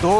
2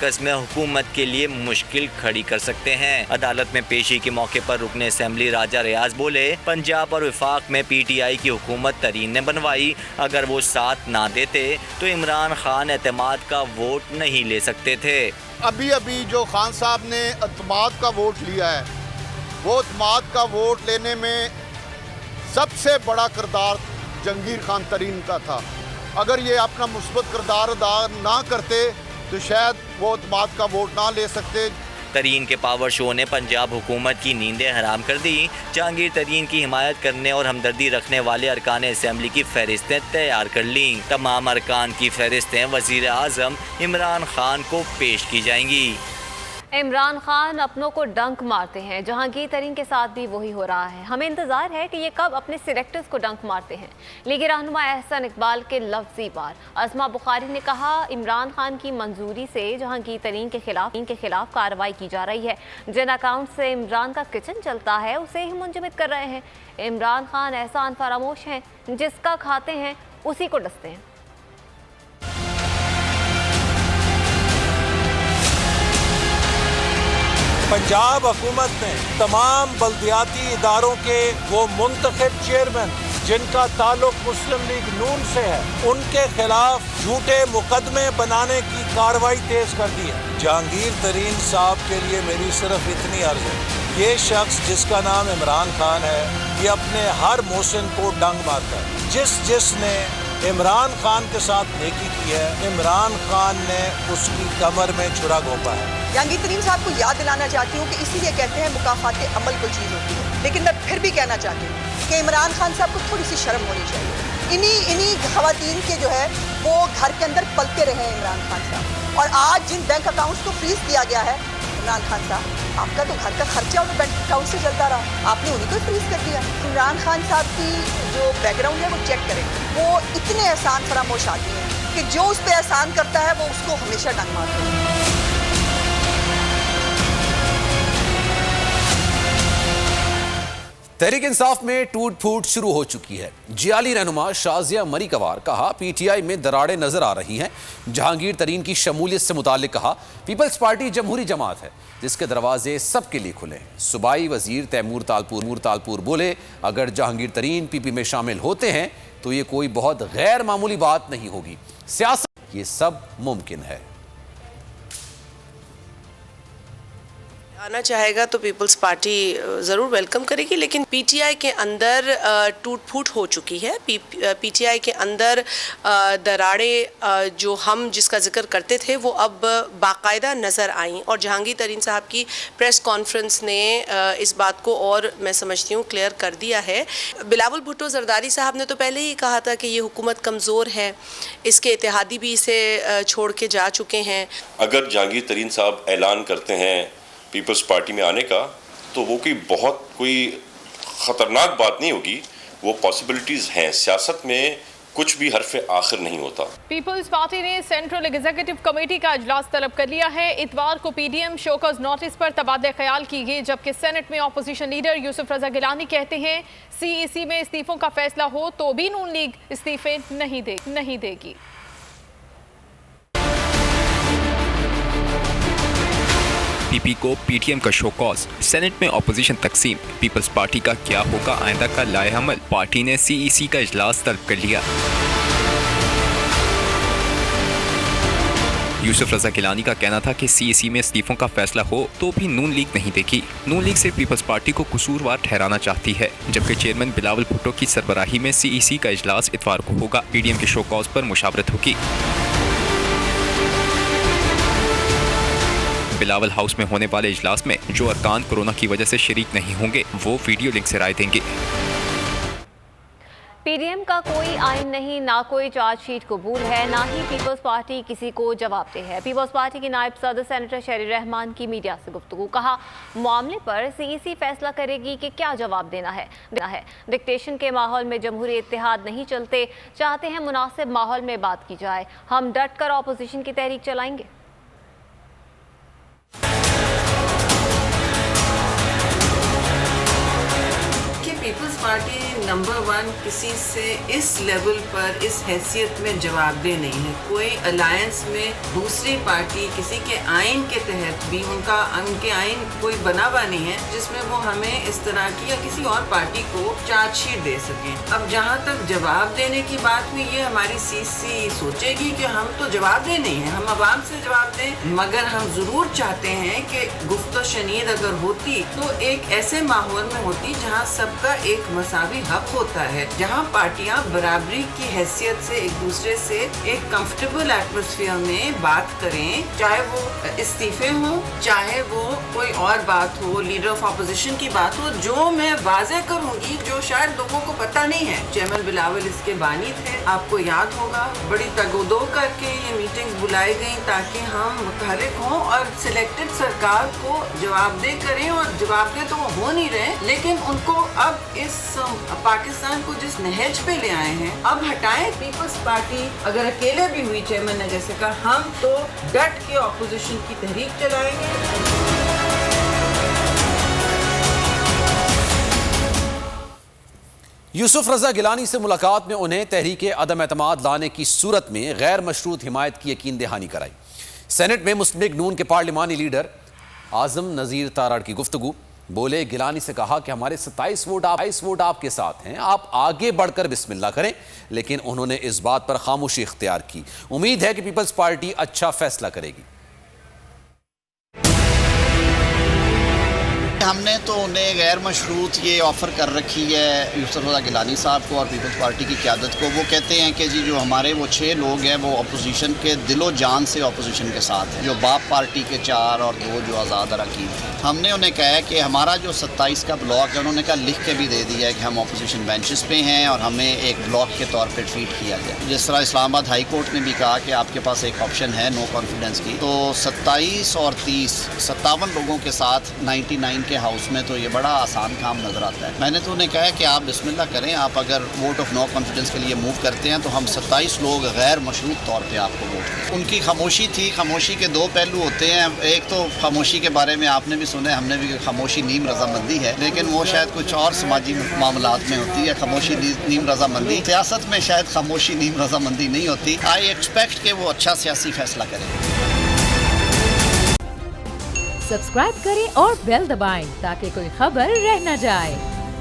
مرکز میں حکومت کے لیے مشکل کھڑی کر سکتے ہیں۔ عدالت میں پیشی کے موقع پر رکن اسمبلی راجہ ریاض بولے، پنجاب اور وفاق میں پی ٹی آئی کی حکومت ترین نے بنوائی، اگر وہ ساتھ نہ دیتے تو عمران خان اعتماد کا ووٹ نہیں لے سکتے تھے۔ ابھی جو خان صاحب نے اعتماد کا ووٹ لیا ہے، وہ اعتماد کا ووٹ لینے میں سب سے بڑا کردار جہانگیر خان ترین کا تھا۔ اگر یہ اپنا مثبت کردار ادا نہ کرتے تو شاید وہ اعتماد کا ووٹ نہ لے سکتے۔ ترین کے پاور شو نے پنجاب حکومت کی نیندیں حرام کر دی۔ جہانگیر ترین کی حمایت کرنے اور ہمدردی رکھنے والے ارکان اسمبلی کی فہرستیں تیار کر لیں۔ تمام ارکان کی فہرستیں وزیر اعظم عمران خان کو پیش کی جائیں گی۔ عمران خان اپنوں کو ڈنک مارتے ہیں، جہانگیر ترین کے ساتھ بھی وہی ہو رہا ہے۔ ہمیں انتظار ہے کہ یہ کب اپنے سلیکٹرز کو ڈنک مارتے ہیں۔ لیگی رہنما احسن اقبال کے لفظی بار۔ اسما بخاری نے کہا، عمران خان کی منظوری سے جہانگیر ترین کے خلاف کارروائی کی جا رہی ہے۔ جن اکاؤنٹ سے عمران کا کچن چلتا ہے اسے ہی منجمد کر رہے ہیں۔ عمران خان احسان فراموش ہیں، جس کا کھاتے ہیں اسی کو ڈستے ہیں۔ پنجاب حکومت نے تمام بلدیاتی اداروں کے وہ منتخب چیئرمین جن کا تعلق مسلم لیگ نون سے ہے، ان کے خلاف جھوٹے مقدمے بنانے کی کارروائی تیز کر دی ہے۔ جہانگیر ترین صاحب کے لیے میری صرف اتنی عرض ہے، یہ شخص جس کا نام عمران خان ہے، یہ اپنے ہر محسن کو ڈنگ مارتا ہے۔ جس نے عمران خان کے ساتھ نیکی کی ہے، عمران خان نے اس کی کمر میں چھرا گھونپا ہے۔ جہانگیر ترین صاحب کو یاد دلانا چاہتی ہوں کہ اسی لیے کہتے ہیں مکافات عمل کوئی چیز ہوتی ہے، لیکن میں پھر بھی کہنا چاہتی ہوں کہ عمران خان صاحب کو تھوڑی سی شرم ہونی چاہیے۔ انہی خواتین کے جو ہے وہ گھر کے اندر پلتے رہے ہیں عمران خان صاحب، اور آج جن بینک اکاؤنٹس کو فریز کیا گیا ہے، عمران خان صاحب آپ کا تو گھر کا خرچہ اور بینک اکاؤنٹ سے چلتا رہا، آپ نے انہیں کو فریز کر دیا۔ عمران خان صاحب کی جو بیک گراؤنڈ ہے وہ چیک کریں، وہ اتنے احسان فراموش آتی ہیں کہ جو اس پہ احسان کرتا ہے وہ اس کو ہمیشہ ڈنگ مارتے ہیں۔ تحریک انصاف میں ٹوٹ پھوٹ شروع ہو چکی ہے۔ جیالی رہنما شازیہ مری کوار کہا، پی ٹی آئی میں دراڑیں نظر آ رہی ہیں۔ جہانگیر ترین کی شمولیت سے متعلق کہا، پیپلز پارٹی جمہوری جماعت ہے جس کے دروازے سب کے لیے کھلے ہیں۔ صوبائی وزیر تیمور تالپور بولے، اگر جہانگیر ترین پی پی میں شامل ہوتے ہیں تو یہ کوئی بہت غیر معمولی بات نہیں ہوگی، سیاست یہ سب ممکن ہے۔ آنا چاہے گا تو پیپلز پارٹی ضرور ویلکم کرے گی، لیکن پی ٹی آئی کے اندر ٹوٹ پھوٹ ہو چکی ہے۔ پی ٹی آئی کے اندر دراڑیں جو ہم جس کا ذکر کرتے تھے وہ اب باقاعدہ نظر آئیں، اور جہانگیر ترین صاحب کی پریس کانفرنس نے اس بات کو اور میں سمجھتی ہوں کلیئر کر دیا ہے۔ بلاول بھٹو زرداری صاحب نے تو پہلے ہی کہا تھا کہ یہ حکومت کمزور ہے، اس کے اتحادی بھی اسے چھوڑ کے جا چکے ہیں۔ اگر جہانگیر ترین صاحب اعلان کرتے ہیں پیپلز پارٹی میں آنے کا تو وہ کوئی خطرناک بات نہیں ہوگی، وہ پاسبلٹیز ہیں۔ سیاست میں کچھ بھی حرف آخر نہیں ہوتا۔ پیپلز پارٹی نے سینٹرل ایگزیکٹو کمیٹی کا اجلاس طلب کر لیا ہے۔ اتوار کو P D M show cause notice پر تبادلہ خیال کی گئی، جبکہ سینٹ میں اپوزیشن لیڈر یوسف رضا گیلانی کہتے ہیں سی ای سی میں استعفوں کا فیصلہ ہو تو بھی نون لیگ استعفے نہیں دے گی۔ پی پی کو پی ٹی ایم کا شو کاز، سینٹ میں اپوزیشن تقسیم، پیپلز پارٹی کا کیا ہوگا آئندہ کا لائحہ عمل، پارٹی نے سی ای سی کا اجلاس طلب کر لیا۔ یوسف رضا گیلانی کا کہنا تھا کہ سی ای سی میں استعفوں کا فیصلہ ہو تو بھی نون لیگ نہیں دے گی۔ نون لیگ سے پیپلز پارٹی کو قصوروار ٹھہرانا چاہتی ہے، جبکہ چیئرمین بلاول بھٹو کی سربراہی میں سی ای سی کا اجلاس اتوار کو ہوگا۔ پی ڈی ایم کے شو کاز پر مشاورت ہوگی۔ بلاول ہاؤس میں ہونے والے اجلاس میں جو ارکان کورونا کی وجہ سے شریک نہیں ہوں گے وہ ویڈیو لنک سے رائے دیں گے۔ پی ڈی ایم کا کوئی آئین نہیں، نہ کوئی چارج شیٹ قبول ہے، نہ ہی پیپلز پارٹی کسی کو جواب دہ ہے۔ پیپلز پارٹی کی نائب صدر سینیٹر شہری رحمان کی میڈیا سے گفتگو، کہا معاملے پر سی ای سی فیصلہ کرے گی کہ کیا جواب دینا ہے۔ ڈکٹیشن کے ماحول میں جمہوری اتحاد نہیں چلتے، چاہتے ہیں مناسب ماحول میں بات کی جائے، ہم ڈٹ کر اپوزیشن کی تحریک چلائیں گے۔ پی پیپلز پارٹی نمبر 1 کسی سے اس لیول پر اس حیثیت میں جواب دہ نہیں ہے. کوئی الائنس میں دوسری پارٹی کسی کے آئین کے تحت بھی ان کے آئین کوئی بنا ہوا نہیں ہے جس میں وہ ہمیں اس طرح کی یا کسی اور پارٹی کو چارج شیٹ دے سکیں. اب جہاں تک جواب دینے کی بات ہوئی یہ ہماری سی سی سوچے گی کہ ہم تو جواب دہ نہیں ہیں, ہم عوام سے جواب دیں, مگر ہم ضرور چاہتے ہیں کہ گفت و شنید اگر ہوتی تو ایک ایسے ماحول میں ہوتی جہاں سب کا ایک مساوی حق ہوتا ہے, جہاں پارٹیاں برابری کی حیثیت سے ایک دوسرے سے ایک کمفرٹیبل ایٹماسفیئر میں بات کریں, چاہے وہ استعفے ہوں, چاہے وہ کوئی اور بات ہو, لیڈر آف اپوزیشن کی بات ہو. جو میں واضح کروں گی جو شاید لوگوں کو پتہ نہیں ہے, چیئرمین بلاول اس کے بانی تھے, آپ کو یاد ہوگا بڑی تگودو کر کے یہ میٹنگز بلائی گئیں تاکہ ہم متحرک ہوں اور سلیکٹڈ سرکار کو جواب دہ کریں, اور جواب دہ تو وہ ہو نہیں رہے لیکن ان کو اب اس پاکستان کو جس نہج پہ لے آئے ہیں اب ہٹائیں. پیپلز پارٹی اگر اکیلے بھی ہوئی, چیئرمین نے جیسے کہا, ہم تو ڈٹ کے اپوزیشن کی تحریک چلائیں گے. یوسف رضا گیلانی سے ملاقات میں انہیں تحریک عدم اعتماد لانے کی صورت میں غیر مشروط حمایت کی یقین دہانی کرائی. سینٹ میں مسلم لیگ نون کے پارلیمانی لیڈر اعظم نذیر تارڑ کی گفتگو. بولے, گیلانی سے کہا کہ ہمارے 27 ووٹ آپ کے ساتھ ہیں, آپ آگے بڑھ کر بسم اللہ کریں, لیکن انہوں نے اس بات پر خاموشی اختیار کی. امید ہے کہ پیپلز پارٹی اچھا فیصلہ کرے گی. ہم نے تو انہیں غیر مشروط یہ آفر کر رکھی ہے یوسف رضا گیلانی صاحب کو اور پیپلز پارٹی کی قیادت کو. وہ کہتے ہیں کہ جی جو ہمارے وہ 6 لوگ ہیں وہ اپوزیشن کے دل و جان سے اپوزیشن کے ساتھ ہیں, جو باپ پارٹی کے 4 اور 2 جو آزاد اراکین ہیں. ہم نے انہیں کہا ہے کہ ہمارا جو 27 کا بلاک ہے, انہوں نے کہا لکھ کے بھی دے دیا ہے کہ ہم اپوزیشن بینچز پہ ہیں اور ہمیں ایک بلاک کے طور پہ ٹریٹ کیا گیا. جس طرح اسلام آباد ہائی کورٹ نے بھی کہا کہ آپ کے پاس ایک آپشن ہے نو کانفیڈنس کی, تو 27 اور 30 57 لوگوں کے ساتھ 99 کے ہاؤس میں تو یہ بڑا آسان کام نظر آتا ہے. میں نے تو انہیں کہا کہ آپ بسم اللہ کریں, آپ اگر ووٹ آف نو کانفیڈنس کے لیے موو کرتے ہیں تو ہم 27 لوگ غیر مشروط طور پہ آپ کو ووٹ دیں. ان کی خاموشی تھی. خاموشی کے 2 پہلو ہوتے ہیں, ایک تو خاموشی کے بارے میں آپ نے بھی سنا ہے, ہم نے بھی, خاموشی نیم رضامندی ہے, لیکن وہ شاید کچھ اور سماجی معاملات میں ہوتی ہے خاموشی نیم رضامندی. سیاست میں شاید خاموشی نیم رضامندی نہیں ہوتی. آئی ایکسپیکٹ کہ وہ اچھا سیاسی فیصلہ کریں. سبسکرائب کریں اور بیل دبائیں تاکہ کوئی خبر رہ نہ جائے.